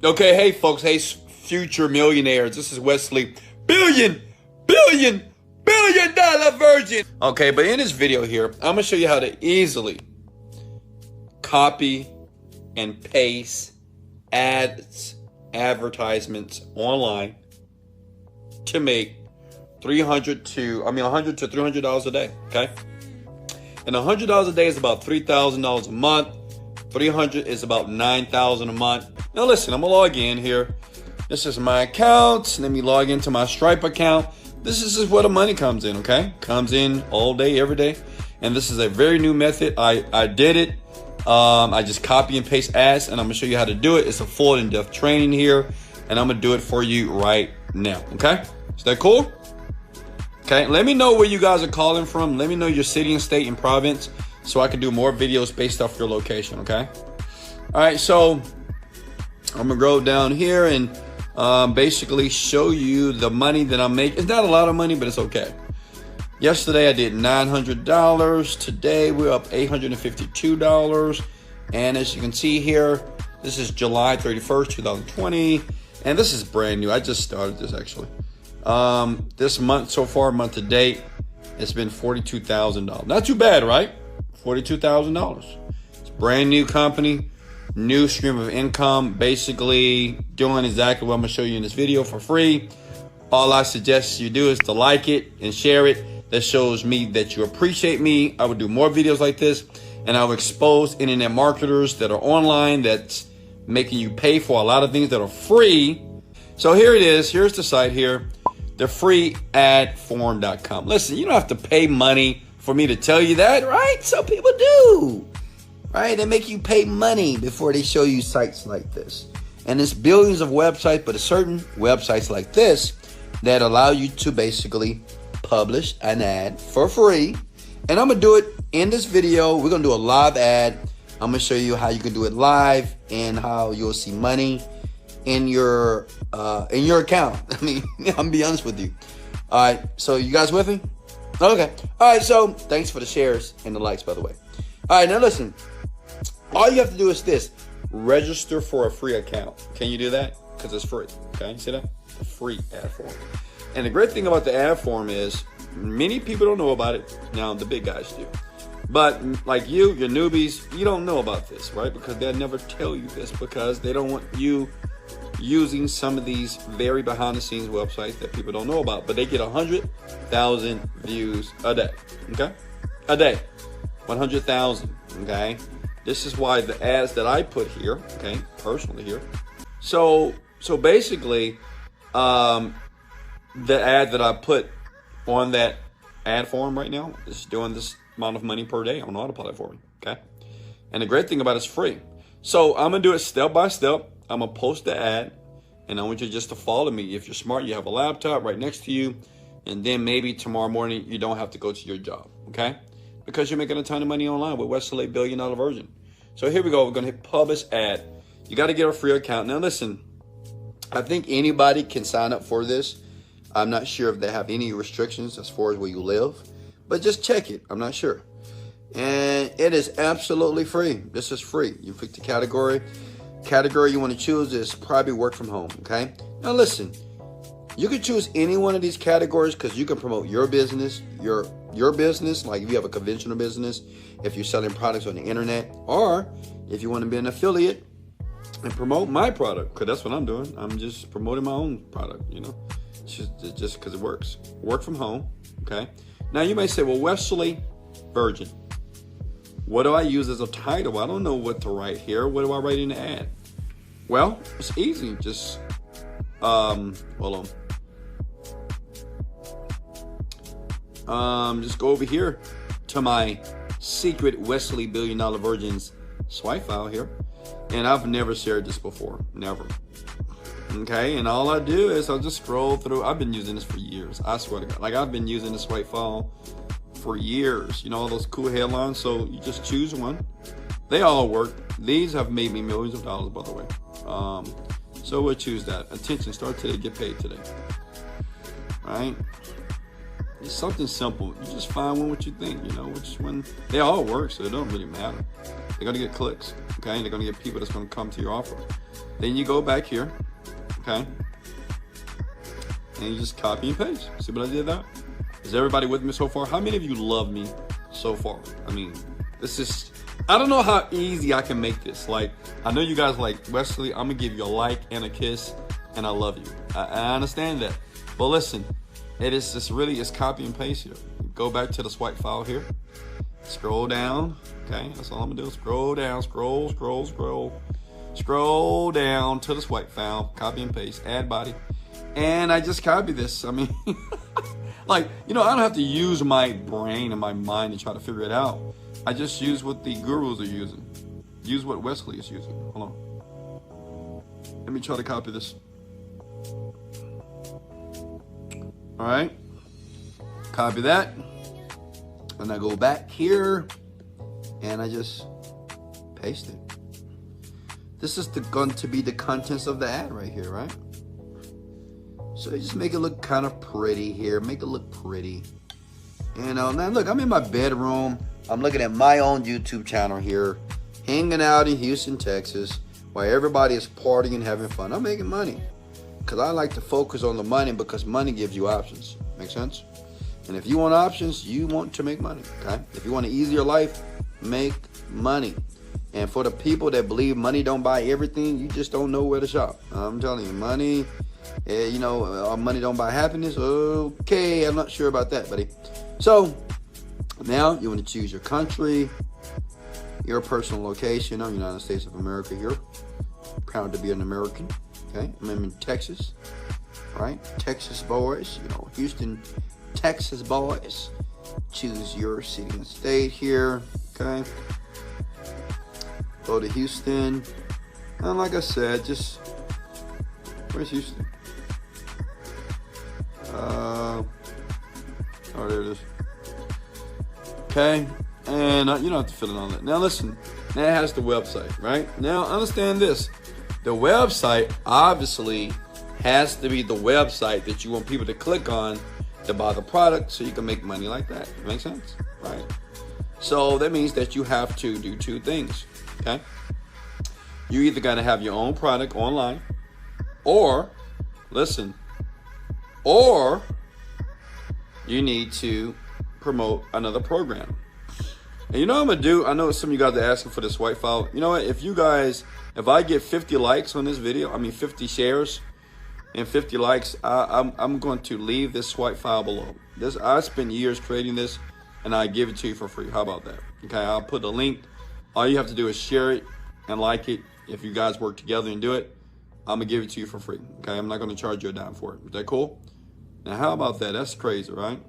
Okay, hey folks, hey future millionaires. This is Wesley billion dollar virgin. Okay, but in this video here, I'm gonna show you how to easily copy and paste ads, advertisements online to make $100 to $300 a day. Okay, and $100 a day is about $3,000 a month. 300 is about 9,000 a month. Now listen, I'm gonna log in here. This is my account. Let me log into my Stripe account. This is where the money comes in, okay? Comes in all day, every day. And this is a very new method. I did it. I just copy and paste ads, and I'm gonna show you how to do it. It's a full in-depth training here, and I'm gonna do it for you right now, okay? Is that cool? Okay, let me know where you guys are calling from. Let me know your city and state and province, so I can do more videos based off your location, okay? All right, so I'm gonna go down here and basically show you the money that I'm making. It's not a lot of money, but it's okay. Yesterday I did $900. Today we're up $852. And as you can see here, this is July 31st, 2020. And this is brand new. I just started this actually. This month so far, month to date, it's been $42,000. Not too bad, right? $42,000. It's a brand new company, new stream of income, basically doing exactly what I'm gonna show you in this video for free. All I suggest you do is to like it and share it. That shows me that you appreciate me. I would do more videos like this, and I will expose internet marketers that are online that's making you pay for a lot of things that are free. So here it is. Here's the site here, thefreeadform.com. Listen, you don't have to pay money for me to tell you that, right? Some people do, right? They make you pay money before they show you sites like this. And there's billions of websites, but there's certain websites like this that allow you to basically publish an ad for free. And I'm gonna do it in this video. We're gonna do a live ad. I'm gonna show you how you can do it live and how you'll see money in your account. I mean, I'm gonna be honest with you. All right, so you guys with me? Okay. All right, so thanks for the shares and the likes, by the way. All right, now listen. All you have to do is this. Register for a free account. Can you do that? Because it's free. Okay, you see that? A free ad form. And the great thing about the ad form is many people don't know about it. Now, the big guys do. But like you, your newbies, you don't know about this, right? Because they'll never tell you this because they don't want you using some of these very behind-the-scenes websites that people don't know about. But they get 100,000 views a day, okay? A day, 100,000, okay? This is why the ads that I put here, okay, personally here. So basically, the ad that I put on that ad form right now is doing this amount of money per day on autopilot for me, okay? And the great thing about it is free. So I'm gonna do it step by step. I'm gonna post the ad, and I want you just to follow me. If you're smart, you have a laptop right next to you, and then maybe tomorrow morning you don't have to go to your job, okay? Because you're making a ton of money online with Wesley Billion Dollar Virgin. So here we go. We're gonna hit publish ad. You got to get a free account. Now listen, I think anybody can sign up for this. I'm not sure if they have any restrictions as far as where you live, but just check it. I'm not sure. And it is absolutely free. This is free. You pick the category. Category you want to choose is probably work from home, okay? Now listen, you can choose any one of these categories because you can promote your business, your business, like if you have a conventional business, if you're selling products on the internet, or if you want to be an affiliate and promote my product, because that's what I'm doing. I'm just promoting my own product, you know, just because it works. Work from home, okay? Now you may say, well, Wesley Virgin, what do I use as a title? I don't know what to write here. What do I write in the ad? Well, it's easy. Just, hold on. Just go over here to my secret Wesley Billion Dollar Virgin's swipe file here. And I've never shared this before. Never. Okay, and all I do is I'll just scroll through. I've been using this for years. I swear to God. Like, I've been using the swipe file for years. You know, all those cool headlines. So you just choose one. They all work. These have made me millions of dollars, by the way. So we'll choose that. Attention, start today, get paid today. All right. It's something simple. You just find one what you think, you know, which one. They all work, so it don't really matter. They're going to get clicks, okay? And they're going to get people that's going to come to your offer. Then you go back here, okay? And you just copy and paste. See what I did there? Is everybody with me so far? How many of you love me so far? I mean, this is, I don't know how easy I can make this. Like, I know you guys like, Wesley, I'm going to give you a like and a kiss, and I love you. I understand that. But listen, it is just really, it's copy and paste here. Go back to the swipe file here. Scroll down, okay? That's all I'm gonna do. Scroll down, scroll down to the swipe file, copy and paste, add body. And I just copy this. I mean, like, you know, I don't have to use my brain and my mind to try to figure it out. I just use what the gurus are using. Use what Wesley is using. Hold on. Let me try to copy this. All right, copy that, and I go back here, and I just paste it. This is going to be the contents of the ad right here, right? So you just make it look kind of pretty here, make it look pretty. You know, now look, I'm in my bedroom. I'm looking at my own YouTube channel here, hanging out in Houston, Texas, while everybody is partying and having fun. I'm making money. Because I like to focus on the money, because money gives you options. Make sense? And if you want options, you want to make money. Okay? If you want an easier life, make money. And for the people that believe money don't buy everything, you just don't know where to shop. I'm telling you, money, you know, money don't buy happiness. Okay, I'm not sure about that, buddy. So now you want to choose your country, your personal location. I'm United States of America here. Proud to be an American. Okay, I'm in Texas, right? Texas boys, you know, Houston, Texas boys. Choose your city and state here, okay? Go to Houston, and like I said, just, where's Houston? Oh, there it is. Okay, and you don't have to fill in all that. Now listen, that has the website, right? Now understand this. The website obviously has to be the website that you want people to click on to buy the product, so you can make money like that. Make sense? Right? So that means that you have to do two things, okay? You either got to have your own product online, or, listen, or you need to promote another program. And you know what I'm going to do? I know some of you guys are asking for this white file. You know what? If I get 50 likes on this video, 50 shares and 50 likes, I'm going to leave this swipe file below. I spent years creating this, and I give it to you for free. How about that? Okay, I'll put the link. All you have to do is share it and like it. If you guys work together and do it, I'm going to give it to you for free. Okay, I'm not going to charge you a dime for it. Is that cool? Now, how about that? That's crazy, right?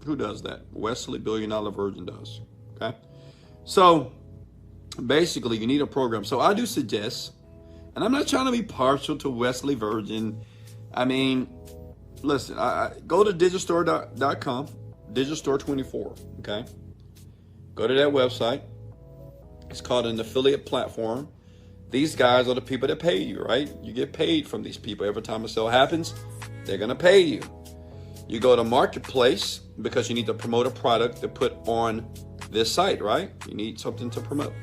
Who does that? Wesley $1 Billion Virgin does. Okay, so basically you need a program. So I do suggest, and I'm not trying to be partial to Wesley Virgin. I mean, listen, I go to digitalstore.com, digitalstore24. Okay, go to that website. It's called an affiliate platform. These guys are the people that pay you, right? You get paid from these people. Every time a sale happens, they're gonna pay you. You go to marketplace because you need to promote a product to put on this site, right? You need something to promote.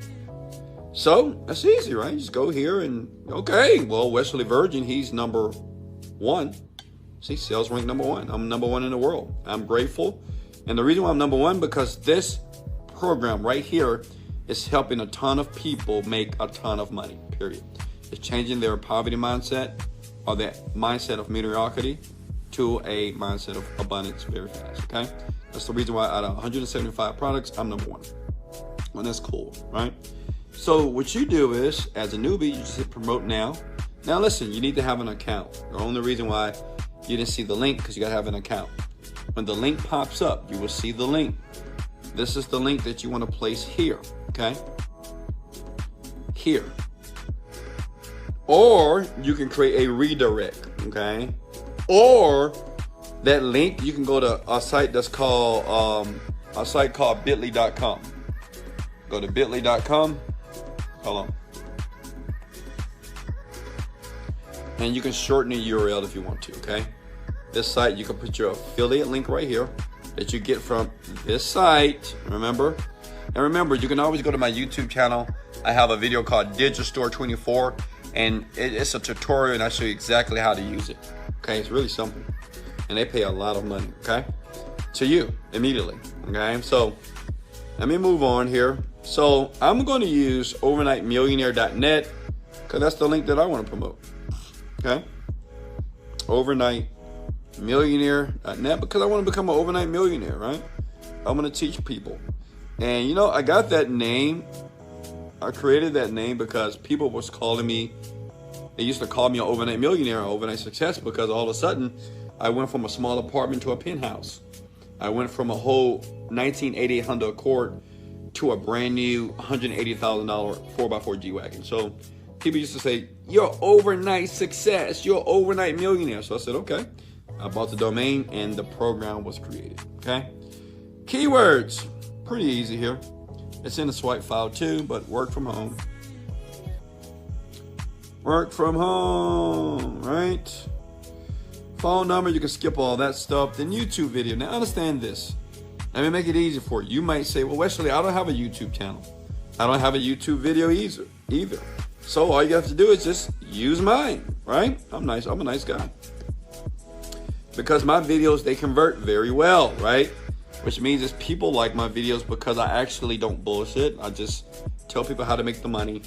So that's easy, right? You just go here and, okay, well, Wesley Virgin, he's number one. See, sales rank number one. I'm number one in the world. I'm grateful. And the reason why I'm number one, because this program right here is helping a ton of people make a ton of money, period. It's changing their poverty mindset, or that mindset of mediocrity, to a mindset of abundance very fast, okay? That's the reason why out of 175 products, I'm number one. Well, that's cool, right? So what you do is, as a newbie, you just hit promote now. Now listen, you need to have an account. The only reason why you didn't see the link, because you gotta have an account. When the link pops up, you will see the link. This is the link that you want to place here, okay? Here. Or you can create a redirect, okay? Or that link, you can go to a site that's called bit.ly.com. Go to bit.ly.com. Hold on. And you can shorten the URL if you want to, okay? This site, you can put your affiliate link right here. that you get from this site. Remember? And remember, you can always go to my YouTube channel. I have a video called Digistore 24, and it's a tutorial, and I show you exactly how to use it. Okay, it's really simple, and they pay a lot of money. Okay, to you immediately. Okay, so let me move on here. So I'm going to use overnightmillionaire.net because that's the link that I want to promote. Okay, overnightmillionaire.net because I want to become an overnight millionaire. Right? I'm going to teach people. And you know, I got that name. I created that name because people was calling me. They used to call me an overnight millionaire or overnight success because all of a sudden I went from a small apartment to a penthouse. I went from a whole 1988 Honda Accord to a brand new $180,000 4x4 G-Wagon. So people used to say, "You're overnight success. You're overnight millionaire." So I said, okay. I bought the domain and the program was created. Okay. Keywords. Pretty easy here. It's in the swipe file too, but work from home. Work from home, right? Phone number, you can skip all that stuff. Then YouTube video. Now understand this. Let me make it easy for you. You might say, well, Wesley, I don't have a YouTube channel. I don't have a YouTube video either. So all you have to do is just use mine, right? I'm nice. I'm a nice guy. Because my videos, they convert very well, right? Which means is people like my videos because I actually don't bullshit. I just tell people how to make the money.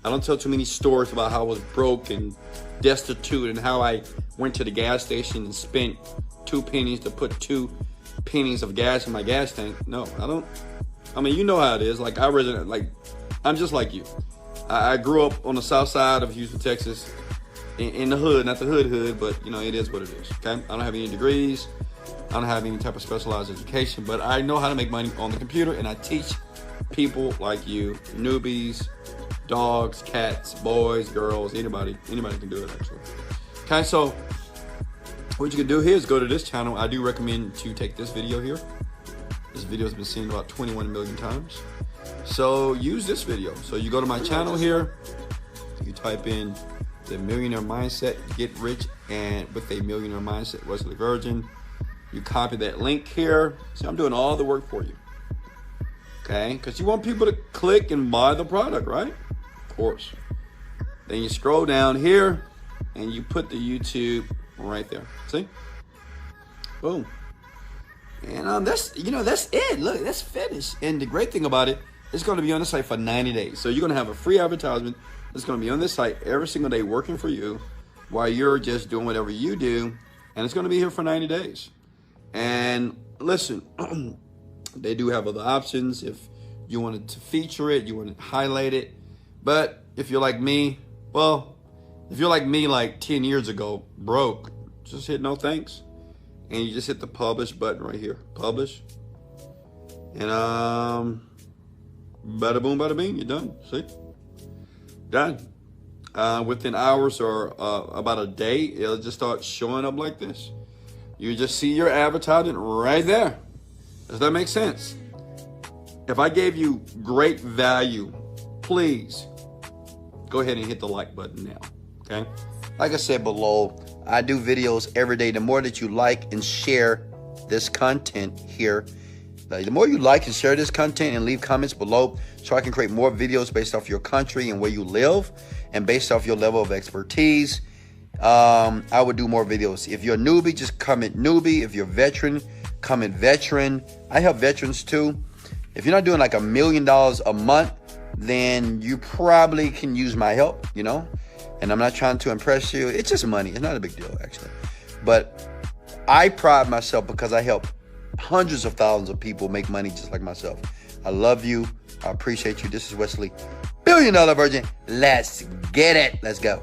I don't tell too many stories about how I was broke and destitute and how I went to the gas station and spent 2 pennies to put 2 pennies of gas in my gas tank. No, I don't. I mean, you know how it is. Like I'm just like you. I grew up on the south side of Houston, Texas, in the hood, not the hood, but you know, it is what it is. Okay, I don't have any degrees. I don't have any type of specialized education, but I know how to make money on the computer, and I teach people like you, newbies, dogs, cats, boys, girls, anybody can do it actually. Okay, so what you can do here is go to this channel. I do recommend to take this video here. This video has been seen about 21 million times. So use this video. So you go to my channel here, you type in the Millionaire Mindset, Get Rich and with a Millionaire Mindset, Wesley Virgin. You copy that link here. See, I'm doing all the work for you. Okay? Because you want people to click and buy the product, right? Of course. Then you scroll down here and you put the YouTube right there. See? Boom. And that's it. Look, that's finished. And the great thing about it, it's going to be on the site for 90 days. So you're going to have a free advertisement that's going to be on this site every single day working for you while you're just doing whatever you do. And it's going to be here for 90 days. And listen, they do have other options if you wanted to feature it, you want to highlight it. But if you're like me, like 10 years ago, broke, just hit no thanks. And you just hit the publish button right here. Publish. And bada boom, bada bing, you're done. See? Done. Within hours or about a day, it'll just start showing up like this. You just see your advertisement right there. Does that make sense? If I gave you great value, please go ahead and hit the like button now. Okay? Like I said below, I do videos every day. The more that you like and share this content here, the more you like and share this content and leave comments below so I can create more videos based off your country and where you live and based off your level of expertise. I would do more videos. If you're a newbie, just comment newbie. If you're a veteran, comment veteran. I help veterans too. If you're not doing like $1 million a month, then you probably can use my help, you know? And I'm not trying to impress you. It's just money. It's not a big deal, actually. But I pride myself because I help hundreds of thousands of people make money just like myself. I love you. I appreciate you. This is Wesley, $1 Billion Virgin. Let's get it. Let's go.